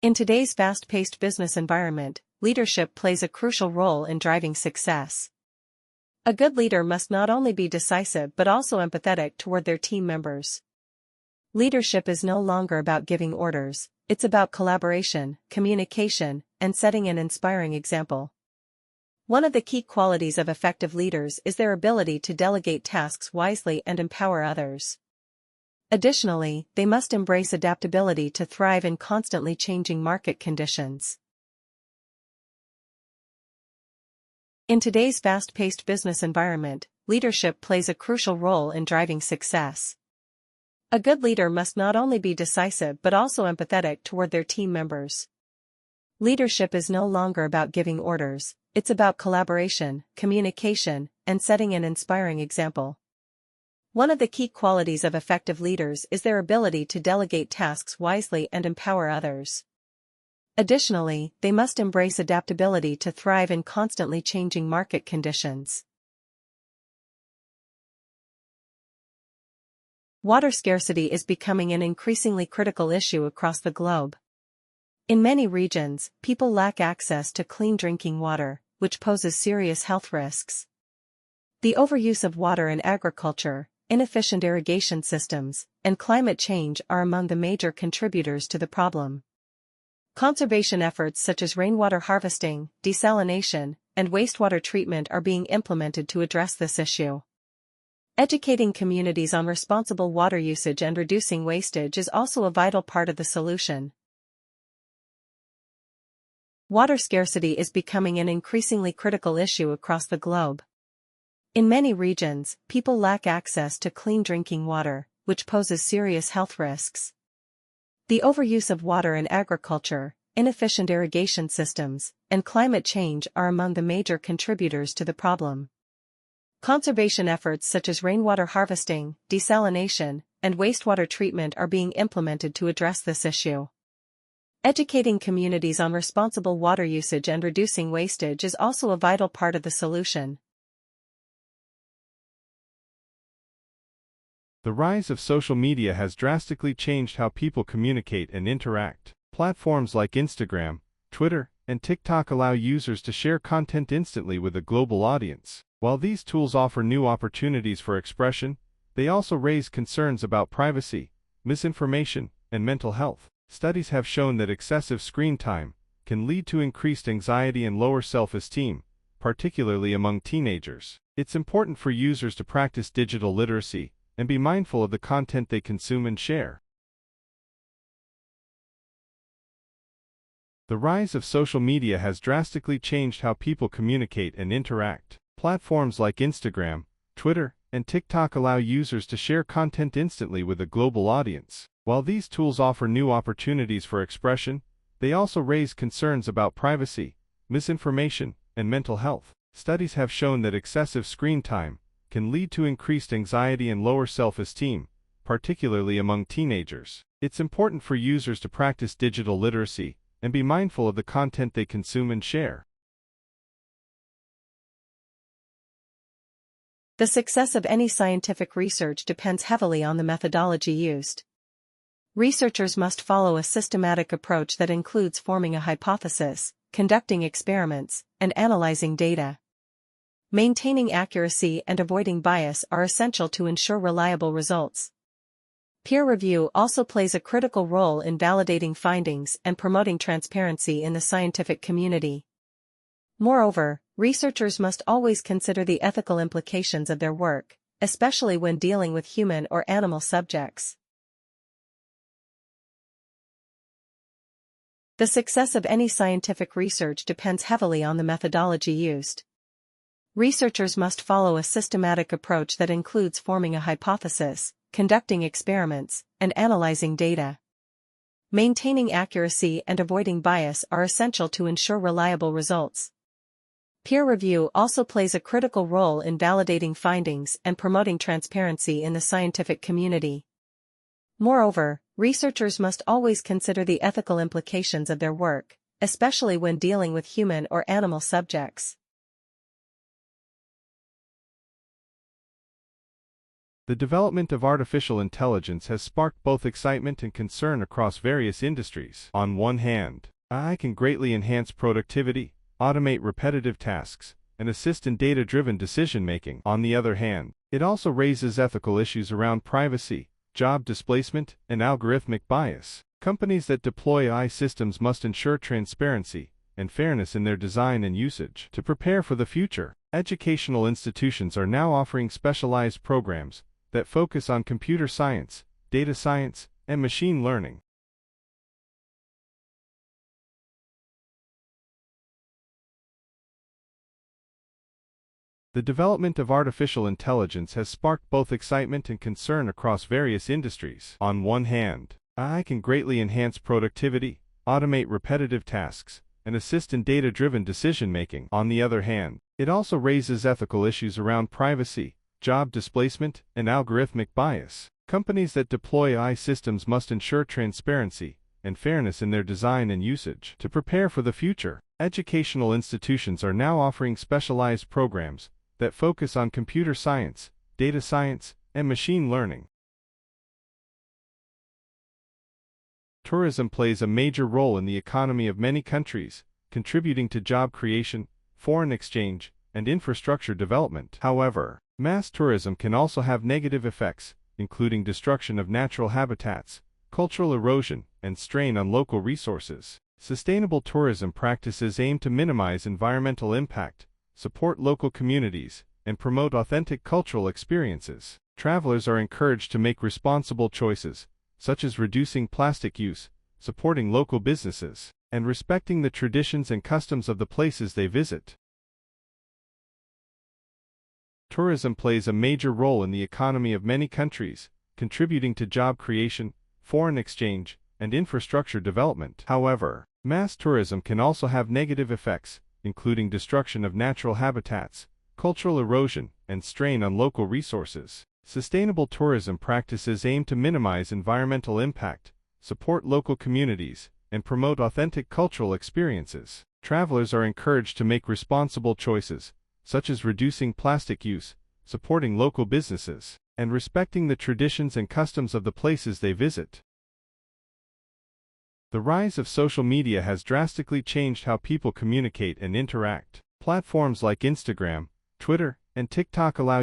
In today's fast-paced business environment, leadership plays a crucial role in driving success. A good leader must not only be decisive but also empathetic toward their team members. Leadership is no longer about giving orders, it's about collaboration, communication, and setting an inspiring example. One of the key qualities of effective leaders is their ability to delegate tasks wisely and empower others. Additionally, they must embrace adaptability to thrive in constantly changing market conditions. In today's fast-paced business environment, leadership plays a crucial role in driving success. A good leader must not only be decisive but also empathetic toward their team members. Leadership is no longer about giving orders, it's about collaboration, communication, and setting an inspiring example. One of the key qualities of effective leaders is their ability to delegate tasks wisely and empower others. Additionally, they must embrace adaptability to thrive in constantly changing market conditions. Water scarcity is becoming an increasingly critical issue across the globe. In many regions, people lack access to clean drinking water, which poses serious health risks. The overuse of water in agriculture, inefficient irrigation systems, and climate change are among the major contributors to the problem. Conservation efforts such as rainwater harvesting, desalination, and wastewater treatment are being implemented to address this issue. Educating communities on responsible water usage and reducing wastage is also a vital part of the solution. Water scarcity is becoming an increasingly critical issue across the globe. In many regions, people lack access to clean drinking water, which poses serious health risks. The overuse of water in agriculture, inefficient irrigation systems, and climate change are among the major contributors to the problem. Conservation efforts such as rainwater harvesting, desalination, and wastewater treatment are being implemented to address this issue. Educating communities on responsible water usage and reducing wastage is also a vital part of the solution. The rise of social media has drastically changed how people communicate and interact. Platforms like Instagram, Twitter, and TikTok allow users to share content instantly with a global audience. While these tools offer new opportunities for expression, they also raise concerns about privacy, misinformation, and mental health. Studies have shown that excessive screen time can lead to increased anxiety and lower self-esteem, particularly among teenagers. It's important for users to practice digital literacy and be mindful of the content they consume and share. The rise of social media has drastically changed how people communicate and interact. Platforms like Instagram, Twitter, and TikTok allow users to share content instantly with a global audience. While these tools offer new opportunities for expression, they also raise concerns about privacy, misinformation, and mental health. Studies have shown that excessive screen time can lead to increased anxiety and lower self-esteem, particularly among teenagers. It's important for users to practice digital literacy and be mindful of the content they consume and share. The success of any scientific research depends heavily on the methodology used. Researchers must follow a systematic approach that includes forming a hypothesis, conducting experiments, and analyzing data. Maintaining accuracy and avoiding bias are essential to ensure reliable results. Peer review also plays a critical role in validating findings and promoting transparency in the scientific community. Moreover, researchers must always consider the ethical implications of their work, especially when dealing with human or animal subjects. The success of any scientific research depends heavily on the methodology used. Researchers must follow a systematic approach that includes forming a hypothesis, conducting experiments, and analyzing data. Maintaining accuracy and avoiding bias are essential to ensure reliable results. Peer review also plays a critical role in validating findings and promoting transparency in the scientific community. Moreover, researchers must always consider the ethical implications of their work, especially when dealing with human or animal subjects. The development of artificial intelligence has sparked both excitement and concern across various industries. On one hand, AI can greatly enhance productivity, automate repetitive tasks, and assist in data-driven decision-making. On the other hand, it also raises ethical issues around privacy, job displacement, and algorithmic bias. Companies that deploy AI systems must ensure transparency and fairness in their design and usage. To prepare for the future, educational institutions are now offering specialized programs that focus on computer science, data science, and machine learning. The development of artificial intelligence has sparked both excitement and concern across various industries. On one hand, AI can greatly enhance productivity, automate repetitive tasks, and assist in data-driven decision-making. On the other hand, it also raises ethical issues around privacy, job displacement, and algorithmic bias. Companies that deploy AI systems must ensure transparency and fairness in their design and usage. To prepare for the future, educational institutions are now offering specialized programs that focus on computer science, data science, and machine learning. Tourism plays a major role in the economy of many countries, contributing to job creation, foreign exchange, and infrastructure development. However, mass tourism can also have negative effects, including destruction of natural habitats, cultural erosion, and strain on local resources. Sustainable tourism practices aim to minimize environmental impact, support local communities, and promote authentic cultural experiences. Travelers are encouraged to make responsible choices, such as reducing plastic use, supporting local businesses, and respecting the traditions and customs of the places they visit. Tourism plays a major role in the economy of many countries, contributing to job creation, foreign exchange, and infrastructure development. However, mass tourism can also have negative effects, including destruction of natural habitats, cultural erosion, and strain on local resources. Sustainable tourism practices aim to minimize environmental impact, support local communities, and promote authentic cultural experiences. Travelers are encouraged to make responsible choices, such as reducing plastic use, supporting local businesses, and respecting the traditions and customs of the places they visit. The rise of social media has drastically changed how people communicate and interact. Platforms like Instagram, Twitter, and TikTok allow